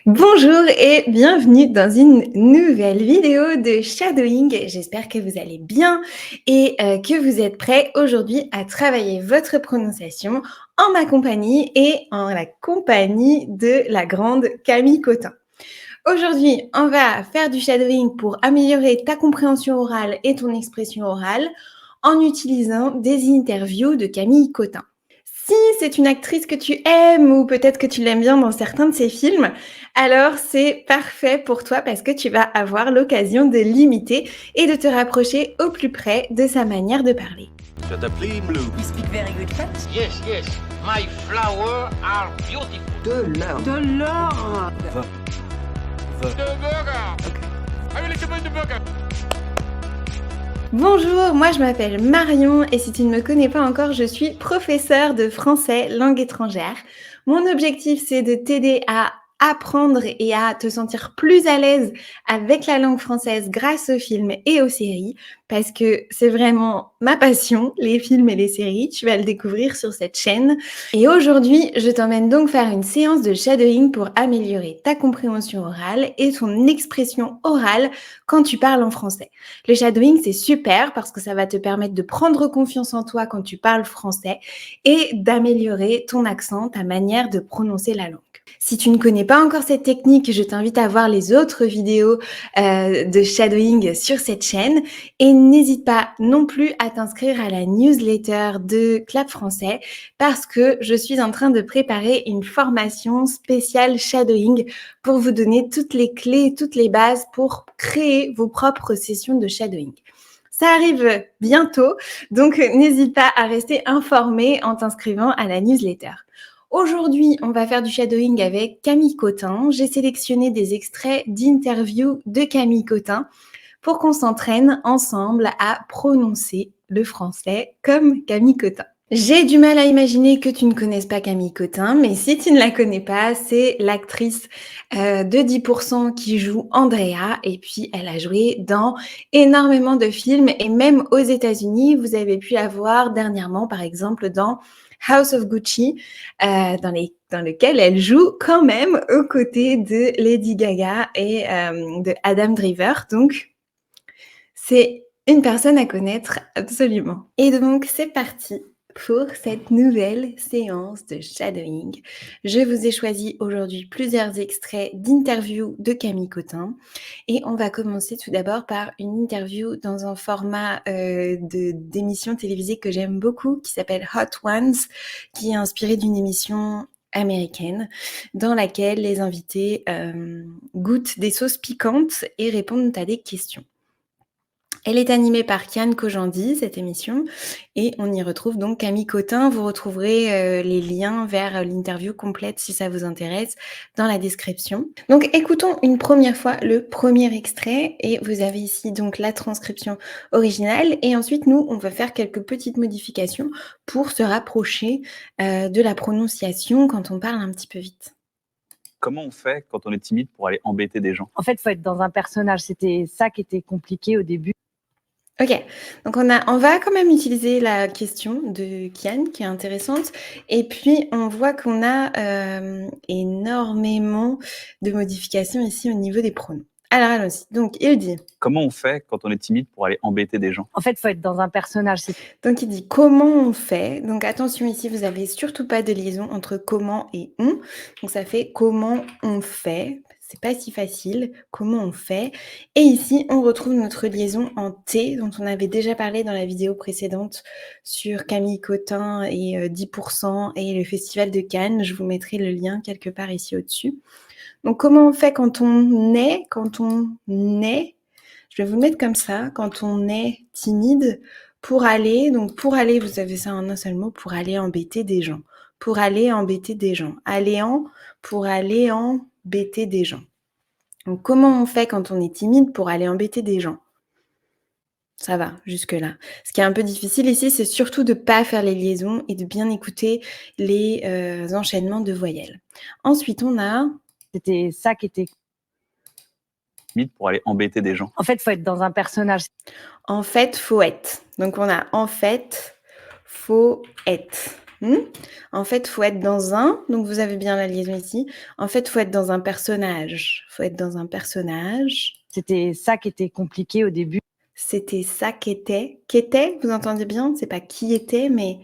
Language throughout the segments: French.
Bonjour et bienvenue dans une nouvelle vidéo de shadowing. J'espère que vous allez bien et que vous êtes prêts aujourd'hui à travailler votre prononciation en ma compagnie et en la compagnie de la grande Camille Cotin. Aujourd'hui, on va faire du shadowing pour améliorer ta compréhension orale et ton expression orale en utilisant des interviews de Camille Cotin. Si c'est une actrice que tu aimes ou peut-être que tu l'aimes bien dans certains de ses films, alors c'est parfait pour toi parce que tu vas avoir l'occasion de l'imiter et de te rapprocher au plus près de sa manière de parler. Je t'appelle Blue. You speak very good French? Yes, yes. My flowers are beautiful. De l'or. De l'or. The burger. I will recommend the burger. Bonjour, moi je m'appelle Marion et si tu ne me connais pas encore, je suis professeure de français langue étrangère. Mon objectif c'est de t'aider à apprendre et à te sentir plus à l'aise avec la langue française grâce aux films et aux séries parce que c'est vraiment ma passion, les films et les séries. Tu vas le découvrir sur cette chaîne. Et aujourd'hui, je t'emmène donc faire une séance de shadowing pour améliorer ta compréhension orale et ton expression orale quand tu parles en français. Le shadowing, c'est super parce que ça va te permettre de prendre confiance en toi quand tu parles français et d'améliorer ton accent, ta manière de prononcer la langue. Si tu ne connais pas encore cette technique, je t'invite à voir les autres vidéos de shadowing sur cette chaîne et n'hésite pas non plus à t'inscrire à la newsletter de Clap Français parce que je suis en train de préparer une formation spéciale shadowing pour vous donner toutes les clés, toutes les bases pour créer vos propres sessions de shadowing. Ça arrive bientôt, donc n'hésite pas à rester informé en t'inscrivant à la newsletter. Aujourd'hui, on va faire du shadowing avec Camille Cotin. J'ai sélectionné des extraits d'interviews de Camille Cotin pour qu'on s'entraîne ensemble à prononcer le français comme Camille Cotin. J'ai du mal à imaginer que tu ne connaisses pas Camille Cotin, mais si tu ne la connais pas, c'est l'actrice de 10% qui joue Andrea et puis elle a joué dans énormément de films et même aux États-Unis, vous avez pu la voir dernièrement par exemple dans House of Gucci, dans lequel elle joue quand même aux côtés de Lady Gaga et de Adam Driver. Donc, c'est une personne à connaître absolument. Et donc, c'est parti pour cette nouvelle séance de shadowing. Je vous ai choisi aujourd'hui plusieurs extraits d'interviews de Camille Cotin et on va commencer tout d'abord par une interview dans un format d'émission télévisée que j'aime beaucoup qui s'appelle Hot Ones, qui est inspiré d'une émission américaine dans laquelle les invités goûtent des sauces piquantes et répondent à des questions. Elle est animée par Kian Kojandi, cette émission, et on y retrouve donc Camille Cotin. Vous retrouverez les liens vers l'interview complète si ça vous intéresse dans la description. Donc écoutons une première fois le premier extrait et vous avez ici donc la transcription originale et ensuite nous on va faire quelques petites modifications pour se rapprocher de la prononciation quand on parle un petit peu vite. Comment on fait quand on est timide pour aller embêter des gens? En fait, il faut être dans un personnage. C'était ça qui était compliqué au début. Ok, donc on va quand même utiliser la question de Kian qui est intéressante et puis on voit qu'on a énormément de modifications ici au niveau des pronoms. Alors allons-y, donc il dit. Comment on fait quand on est timide pour aller embêter des gens? En fait, il faut être dans un personnage. Donc il dit comment on fait. Donc attention ici, vous avez surtout pas de liaison entre comment et on. Donc ça fait comment on fait. C'est pas si facile. Comment on fait. Et ici, on retrouve notre liaison en T dont on avait déjà parlé dans la vidéo précédente sur Camille Cotin et 10% et le Festival de Cannes. Je vous mettrai le lien quelque part ici au-dessus. Donc comment on fait quand on est, je vais vous le mettre comme ça, quand on est timide, pour aller, vous avez ça en un seul mot, pour aller embêter des gens. Pour aller embêter des gens. Pour aller embêter des gens. Donc, comment on fait quand on est timide pour aller embêter des gens? Ça va, jusque-là. Ce qui est un peu difficile ici, c'est surtout de ne pas faire les liaisons et de bien écouter les enchaînements de voyelles. Ensuite, on a... C'était ça qui était... Timide pour aller embêter des gens. En fait, il faut être dans un personnage. En fait, faut être. Donc, on a en fait, faut être. En fait, faut être dans un donc vous avez bien la liaison ici. En fait, faut être dans un personnage. Faut être dans un personnage. C'était ça qui était compliqué au début. C'était ça qu'était, vous entendez bien? C'est pas qui était, mais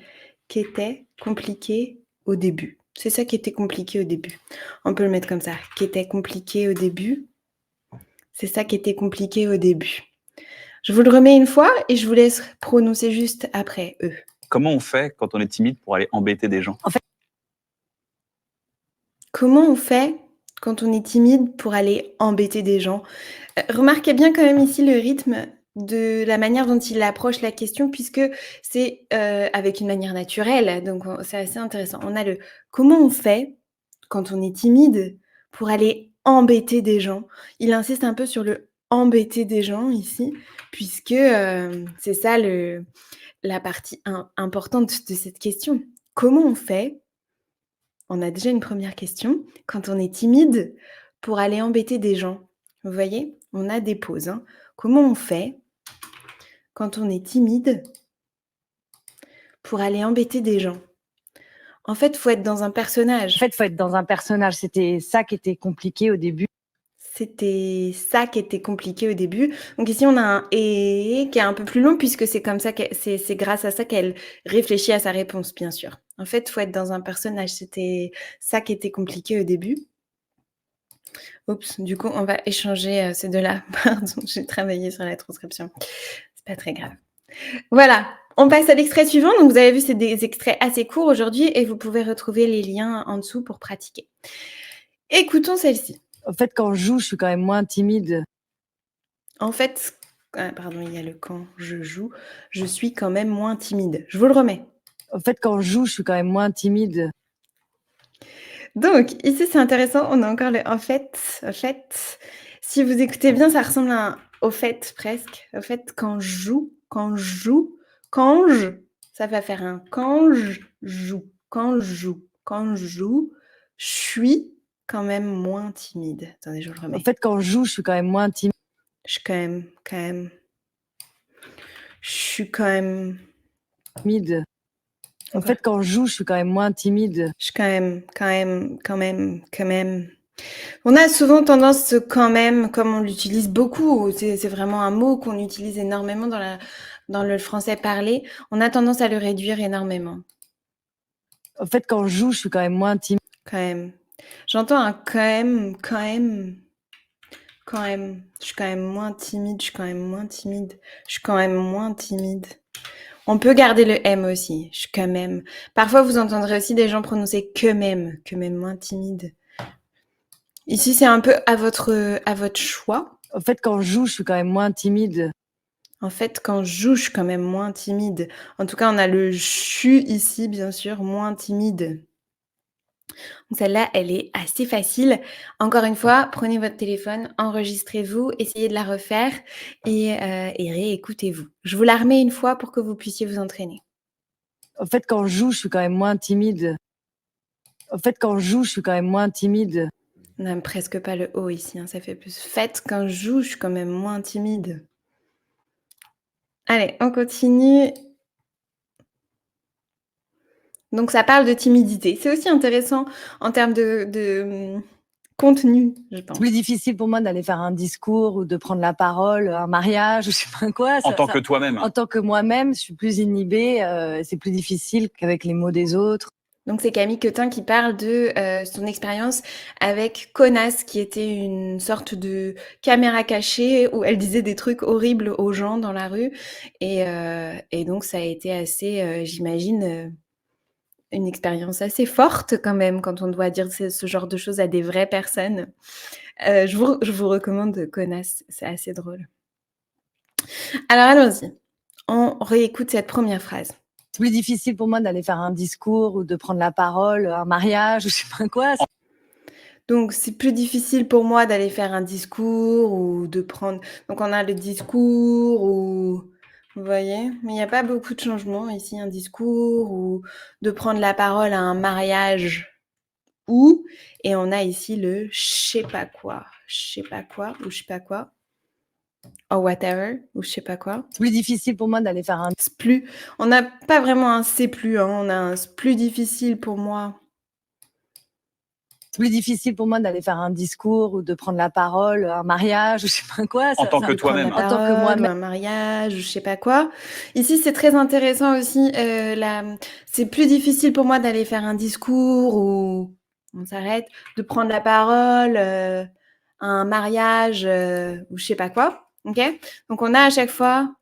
qu'était compliqué au début. C'est ça qui était compliqué au début. On peut le mettre comme ça. Qui était compliqué au début. C'est ça qui était compliqué au début. Je vous le remets une fois et je vous laisse prononcer juste après eux. Comment on fait quand on est timide pour aller embêter des gens? Comment on fait quand on est timide pour aller embêter des gens? Remarquez bien quand même ici le rythme de la manière dont il approche la question puisque c'est, avec une manière naturelle, donc c'est assez intéressant. On a le comment on fait quand on est timide pour aller embêter des gens? Il insiste un peu sur le embêter des gens ici puisque, c'est ça la partie importante de cette question. Comment on fait on a déjà une première question. Quand on est timide pour aller embêter des gens, vous voyez? On a des pauses, hein. Comment on fait quand on est timide pour aller embêter des gens? En fait, faut être dans un personnage. En fait, faut être dans un personnage. C'était ça qui était compliqué au début. C'était ça qui était compliqué au début. Donc ici, on a un «et» qui est un peu plus long puisque c'est comme ça c'est grâce à ça qu'elle réfléchit à sa réponse, bien sûr. En fait, faut être dans un personnage. C'était ça qui était compliqué au début. Oups, du coup, on va échanger, ces 2-là. Pardon, j'ai travaillé sur la transcription. C'est pas très grave. Voilà, on passe à l'extrait suivant. Donc vous avez vu, c'est des extraits assez courts aujourd'hui et vous pouvez retrouver les liens en dessous pour pratiquer. Écoutons celle-ci. En fait, quand je joue, je suis quand même moins timide. En fait, pardon, il y a le quand je joue, je suis quand même moins timide. Je vous le remets. En fait, quand je joue, je suis quand même moins timide. Donc ici, c'est intéressant, on a encore le en fait. Si vous écoutez bien, ça ressemble à un au fait presque. Au fait, quand je joue, ça va faire un quand je joue, je suis quand même moins timide. Attendez, je vous le En remets. fait, quand je joue, je suis quand même moins timide. Je suis quand même. Je suis quand même. En fait, quand je joue, je suis quand même moins timide. Je suis quand même. On a souvent tendance, ce quand même, comme on l'utilise beaucoup, c'est vraiment un mot qu'on utilise énormément dans le français parlé, on a tendance à le réduire énormément. En fait, quand je joue, je suis quand même moins timide. Quand même. J'entends un quand même. Je suis quand même moins timide. On peut garder le M aussi. Je suis quand même. Parfois, vous entendrez aussi des gens prononcer que même moins timide. Ici, c'est un peu à votre choix. En fait, quand je joue, je suis quand même moins timide. En fait, quand je joue, je suis quand même moins timide. En tout cas, on a le «je suis» ici, bien sûr, moins timide. Donc celle-là, elle est assez facile. Encore une fois, prenez votre téléphone, enregistrez-vous, essayez de la refaire et réécoutez-vous. Je vous la remets une fois pour que vous puissiez vous entraîner. En fait, quand je joue, je suis quand même moins timide. En fait, quand je joue, je suis quand même moins timide. On n'a presque pas le O ici, hein, ça fait plus. Fait, quand je joue, je suis quand même moins timide. Allez, on continue. Donc ça parle de timidité. C'est aussi intéressant en termes de contenu, je pense. C'est plus difficile pour moi d'aller faire un discours ou de prendre la parole, un mariage ou je sais pas quoi. En tant que toi-même. En tant que moi-même, je suis plus inhibée, c'est plus difficile qu'avec les mots des autres. Donc c'est Camille Cotin qui parle de son expérience avec Connasse, qui était une sorte de caméra cachée où elle disait des trucs horribles aux gens dans la rue. Et donc ça a été assez, j'imagine, une expérience assez forte quand même quand on doit dire ce genre de choses à des vraies personnes. Je vous recommande Connasse, c'est assez drôle. Alors allons-y, on réécoute cette première phrase. C'est plus difficile pour moi d'aller faire un discours ou de prendre la parole, un mariage ou je sais pas quoi. Donc c'est plus difficile pour moi d'aller faire un discours ou de prendre donc on a le discours ou vous voyez? Mais il y a pas beaucoup de changements ici, un discours ou de prendre la parole à un mariage ou et on a ici le je sais pas quoi ou je sais pas quoi. or whatever, ou je sais pas quoi. C'est plus difficile pour moi d'aller faire un C'est plus on n'a pas vraiment un c'est plus, hein, on a un c'est plus difficile pour moi. c'est plus difficile pour moi d'aller faire un discours ou de prendre la parole, un mariage ou je sais pas quoi. En tant que De prendre toi-même. la En tant que parole, ou moi-même. un mariage, ou je sais pas quoi. Ici, c'est très intéressant aussi, c'est plus difficile pour moi d'aller faire un discours ou on s'arrête, de prendre la parole, un mariage, ou je sais pas quoi. OK? Donc on a à chaque fois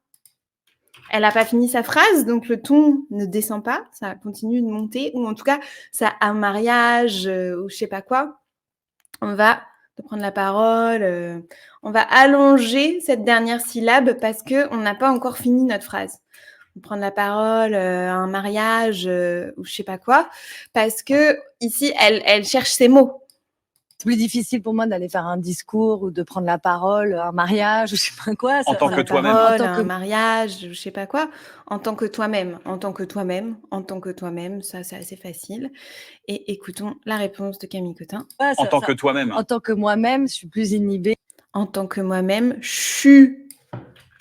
elle a pas fini sa phrase, donc le ton ne descend pas, ça continue de monter ou en tout cas, ça un mariage, ou je sais pas quoi. On va de prendre la parole, on va allonger cette dernière syllabe parce qu'on n'a pas encore fini notre phrase. Prendre la parole, un mariage, ou je sais pas quoi, parce qu'ici, elle cherche ses mots. C'est plus difficile pour moi d'aller faire un discours ou de prendre la parole, un mariage ou je sais pas quoi. En tant Prendre que la toi-même. parole, En tant un que- mariage, je sais pas quoi, en tant que toi-même, en tant que toi-même, en tant que toi-même, ça, c'est assez facile. Et écoutons la réponse de Camille Cotin. Ouais, En tant que toi-même. En tant que moi-même, je suis plus inhibée. En tant que moi-même, je suis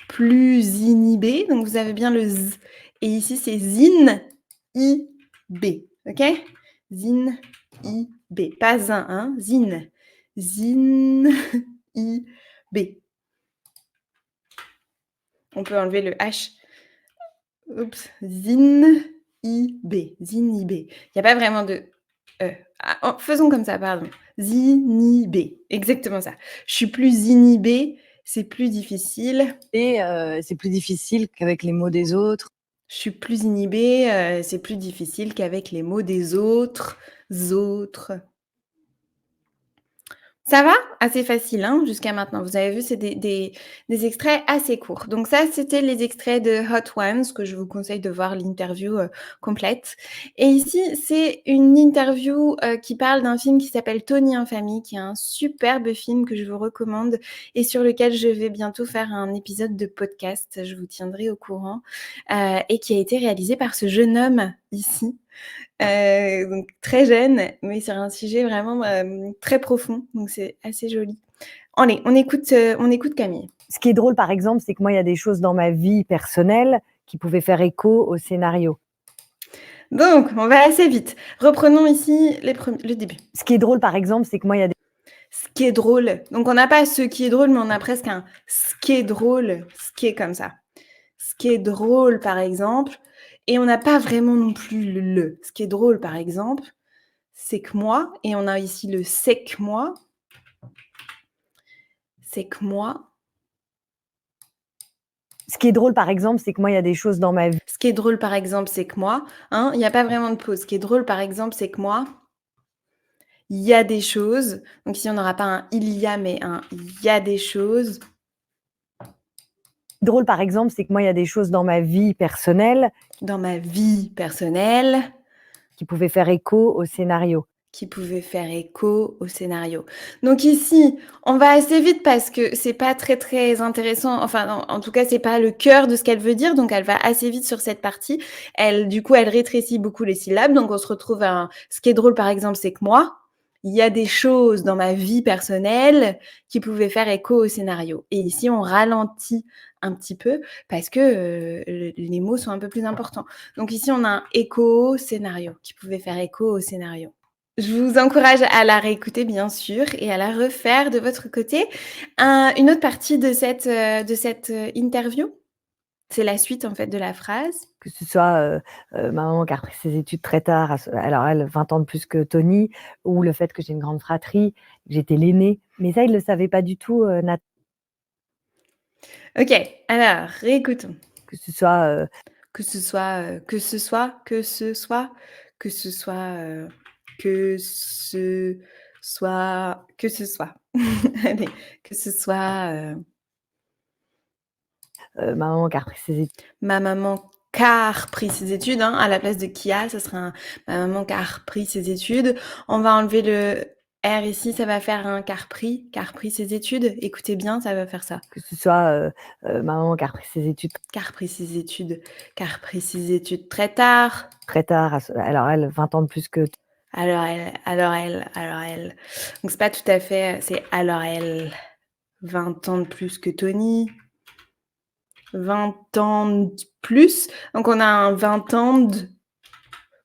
plus inhibée. Donc, vous avez bien le z. Et ici, c'est zin, i, b. OK? Zin, i, b. Pas zin, hein? Zin. Zin, i, b. On peut enlever le h. Oups. Zin, i, b. Zin, i, b. Il n'y a pas vraiment de e. Ah, faisons comme ça, pardon. Zinibé. Exactement ça. Je suis plus inhibée. C'est plus difficile. Et c'est plus difficile qu'avec les mots des autres. Je suis plus inhibée, c'est plus difficile qu'avec les mots des autres. Ça va? Assez facile, hein, jusqu'à maintenant. Vous avez vu, c'est des extraits assez courts. Donc ça, c'était les extraits de Hot Ones, que je vous conseille de voir l'interview, complète. Et ici, c'est une interview, qui parle d'un film qui s'appelle Tony Infamie, qui est un superbe film que je vous recommande et sur lequel je vais bientôt faire un épisode de podcast. Je vous tiendrai au courant, et qui a été réalisé par ce jeune homme ici. Donc très jeune, mais sur un sujet vraiment, très profond, donc c'est assez joli. Allez, on écoute Camille. Ce qui est drôle, par exemple, c'est que moi, il y a des choses dans ma vie personnelle qui pouvaient faire écho au scénario. Donc on va assez vite. Reprenons ici le début. Ce qui est drôle, par exemple, c'est que moi, il y a des Ce qui est drôle, donc on n'a pas ce qui est drôle, mais on a presque un ce qui est drôle, ce qui est comme ça. Ce qui est drôle, par exemple, et on n'a pas vraiment non plus le. Ce qui est drôle, par exemple, c'est que moi, et on a ici le c'est que moi. C'est que moi. Ce qui est drôle, par exemple, c'est que moi, il y a des choses dans ma vie. Ce qui est drôle, par exemple, c'est que moi, hein, il n'y a pas vraiment de pause. Ce qui est drôle, par exemple, c'est que moi, il y a des choses. Donc ici, on n'aura pas un il y a, mais un il y a des choses. Drôle, par exemple, c'est que moi, il y a des choses dans ma vie personnelle Dans ma vie personnelle, qui pouvaient faire écho au scénario. qui pouvaient faire écho au scénario. Donc ici, on va assez vite parce que c'est pas très très intéressant. Enfin, en tout cas, c'est pas le cœur de ce qu'elle veut dire. Donc elle va assez vite sur cette partie. Du coup, elle rétrécit beaucoup les syllabes. Donc on se retrouve à ce qui est drôle, par exemple, c'est que moi, il y a des choses dans ma vie personnelle qui pouvaient faire écho au scénario. Et ici, on ralentit un petit peu parce que les mots sont un peu plus importants. Donc ici, on a un écho au scénario qui pouvait faire écho au scénario. Je vous encourage à la réécouter, bien sûr, et à la refaire de votre côté. Une autre partie de cette interview, c'est la suite, en fait, de la phrase. Que ce soit ma maman qui a repris ses études très tard, alors elle, 20 ans de plus que Tony, ou le fait que j'ai une grande fratrie, que j'étais l'aînée. Mais ça, il ne le savait pas du tout, Nathan. OK, alors réécoutons. Que ce soit Que ce soit, que ce soit, que ce soit, que ce soit, que ce soit, que ce soit. Allez, que ce soit, ma maman qui a repris ses études. ma maman qui a repris ses études, hein, à la place de qui a, ça sera ma maman qui a repris ses études. On va enlever le R ici, ça va faire un qui a repris ses études. Écoutez bien, ça va faire ça. Que ce soit ma maman qui a repris ses études Qui a repris ses études, qui a repris ses études très tard. très tard, alors elle, 20 ans de plus que Alors elle. Donc c'est pas tout à fait, c'est alors elle. 20 ans de plus que Tony. 20 ans de plus. Donc, on a un 20 ans de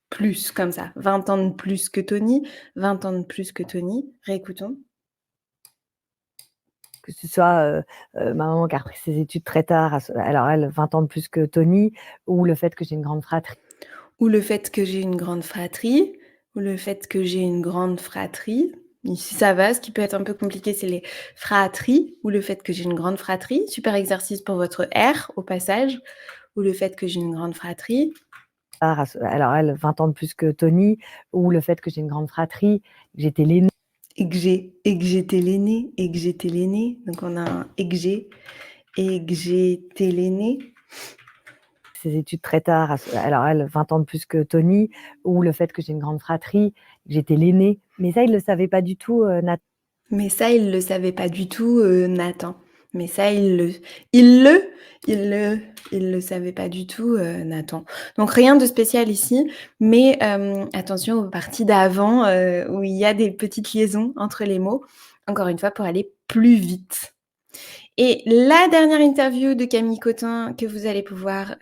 plus, comme ça. 20 ans de plus que Tony. 20 ans de plus que Tony. Réécoutons. Que ce soit ma maman qui a repris ses études très tard, alors elle, 20 ans de plus que Tony, ou le fait que j'ai une grande fratrie. Ou le fait que j'ai une grande fratrie. Ou le fait que j'ai une grande fratrie. Ici, ça va. Ce qui peut être un peu compliqué, c'est les fratries. Ou le fait que j'ai une grande fratrie. Super exercice pour votre R, au passage. Ou le fait que j'ai une grande fratrie. Alors elle, 20 ans de plus que Tony, ou le fait que j'ai une grande fratrie, que j'étais l'aînée. Et que j'étais l'aîné. Et que j'étais l'aîné. Donc, on a un et que j'étais l'aîné. Ses études très tard, alors elle, 20 ans de plus que Tony, ou le fait que j'ai une grande fratrie, que j'étais l'aîné. Mais ça, il le savait pas du tout, Nathan. Mais ça, il le savait pas du tout, Nathan. Mais ça, il le savait pas du tout, Nathan. Donc rien de spécial ici, mais attention aux parties d'avant, où il y a des petites liaisons entre les mots, encore une fois pour aller plus vite. Et la dernière interview de Camille Cotin que vous allez pouvoir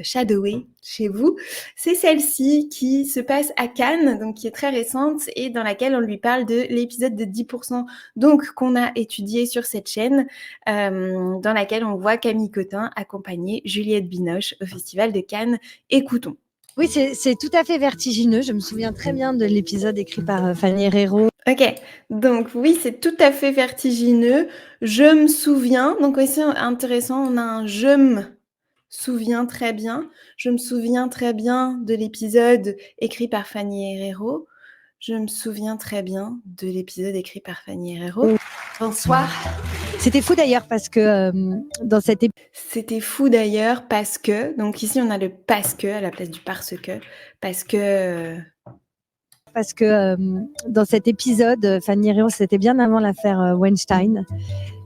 shadower chez vous, c'est celle-ci qui se passe à Cannes, donc qui est très récente et dans laquelle on lui parle de l'épisode de 10%, donc qu'on a étudié sur cette chaîne, dans laquelle on voit Camille Cotin accompagner Juliette Binoche au Festival de Cannes. Écoutons. Oui, c'est tout à fait vertigineux. Je me souviens très bien de l'épisode écrit par Fanny Herrero. Ok, donc oui, c'est tout à fait vertigineux. Je me souviens, donc aussi intéressant, on a un je me souviens très bien. Je me souviens très bien de l'épisode écrit par Fanny Herrero. Je me souviens très bien de l'épisode écrit par Fanny Herrero. Bonsoir. C'était fou d'ailleurs parce que dans cet C'était fou d'ailleurs parce que, donc ici on a le parce que à la place du parce que dans cet épisode, Fanny Herrero, c'était bien avant l'affaire Weinstein,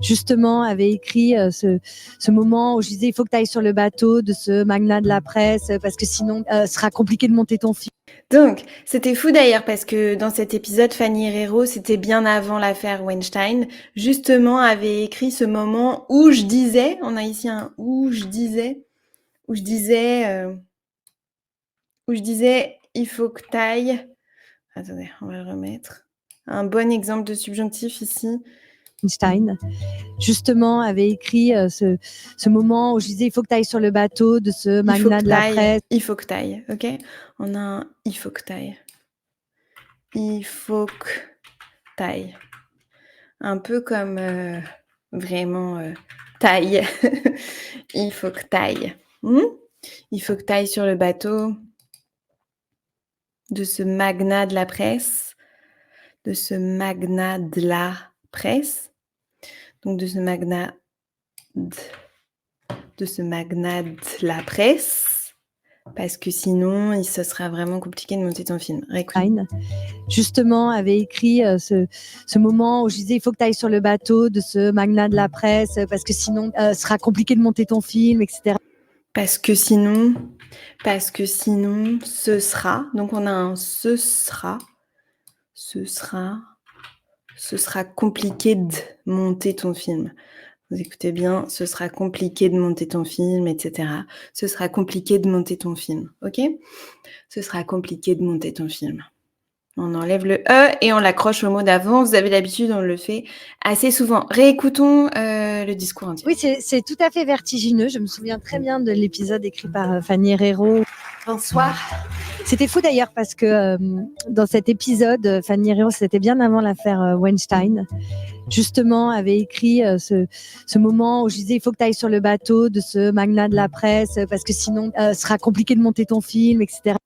justement, avait écrit ce moment où je disais il faut que tu ailles sur le bateau de ce magnat de la presse parce que sinon ce sera compliqué de monter ton film. Donc, c'était fou d'ailleurs parce que dans cet épisode, Fanny Herrero, c'était bien avant l'affaire Weinstein, justement avait écrit ce moment où je disais, on a ici un où je disais, il faut que t'ailles. Attendez, on va le remettre. Un bon exemple de subjonctif ici. Weinstein, justement, avait écrit ce moment où je disais il faut que tu ailles sur le bateau de ce magnat de la presse. Il faut que t'ailles, ok? On a un il faut que t'ailles. Il faut que t'ailles. Un peu comme vraiment taille. Il faut que t'ailles. Il faut que t'ailles sur le bateau de ce magnat de la presse. De ce magnat de la presse. Donc de ce magnat de la presse. Parce que sinon, ce sera vraiment compliqué de monter ton film. Justement, avait écrit ce moment où je disais il faut que tu ailles sur le bateau de ce magnat de la presse parce que sinon ce sera compliqué de monter ton film, etc. Parce que sinon, ce sera. Donc on a un ce sera compliqué de monter ton film. Vous écoutez bien, ce sera compliqué de monter ton film, etc. Ce sera compliqué de monter ton film, ok? Ce sera compliqué de monter ton film. On enlève le E et on l'accroche au mot d'avant. Vous avez l'habitude, on le fait assez souvent. Réécoutons le discours entier. Oui, c'est tout à fait vertigineux. Je me souviens très bien de l'épisode écrit par Fanny Herrero. Bonsoir. C'était fou d'ailleurs parce que dans cet épisode, Fanny Herrero, c'était bien avant l'affaire Weinstein, justement, avait écrit ce moment où je disais il faut que tu ailles sur le bateau de ce magnat de la presse parce que sinon ce sera compliqué de monter ton film, etc.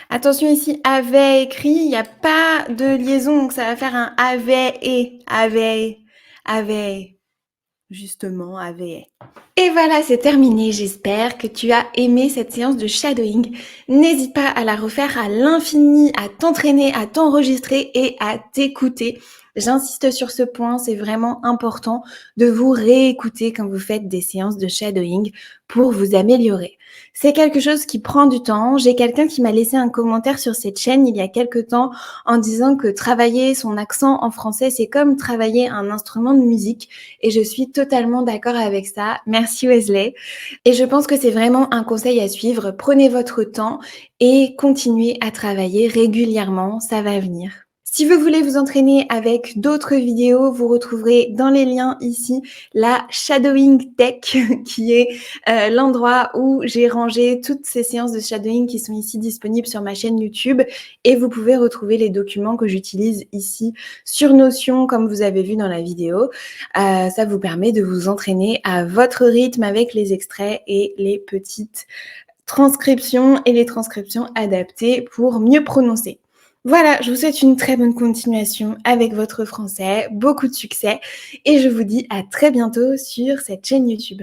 Attention ici, avait écrit, il n'y a pas de liaison, donc ça va faire un avait, justement, avait. Et voilà, c'est terminé. J'espère que tu as aimé cette séance de shadowing. N'hésite pas à la refaire à l'infini, à t'entraîner, à t'enregistrer et à t'écouter. J'insiste sur ce point, c'est vraiment important de vous réécouter quand vous faites des séances de shadowing pour vous améliorer. C'est quelque chose qui prend du temps. J'ai quelqu'un qui m'a laissé un commentaire sur cette chaîne il y a quelque temps en disant que travailler son accent en français, c'est comme travailler un instrument de musique et je suis totalement d'accord avec ça. Merci Wesley. Et je pense que c'est vraiment un conseil à suivre. Prenez votre temps et continuez à travailler régulièrement, ça va venir. Si vous voulez vous entraîner avec d'autres vidéos, vous retrouverez dans les liens ici la Shadowing Tech qui est l'endroit où j'ai rangé toutes ces séances de shadowing qui sont ici disponibles sur ma chaîne YouTube et vous pouvez retrouver les documents que j'utilise ici sur Notion comme vous avez vu dans la vidéo. Ça vous permet de vous entraîner à votre rythme avec les extraits et les petites transcriptions et les transcriptions adaptées pour mieux prononcer. Voilà, je vous souhaite une très bonne continuation avec votre français, beaucoup de succès et je vous dis à très bientôt sur cette chaîne YouTube.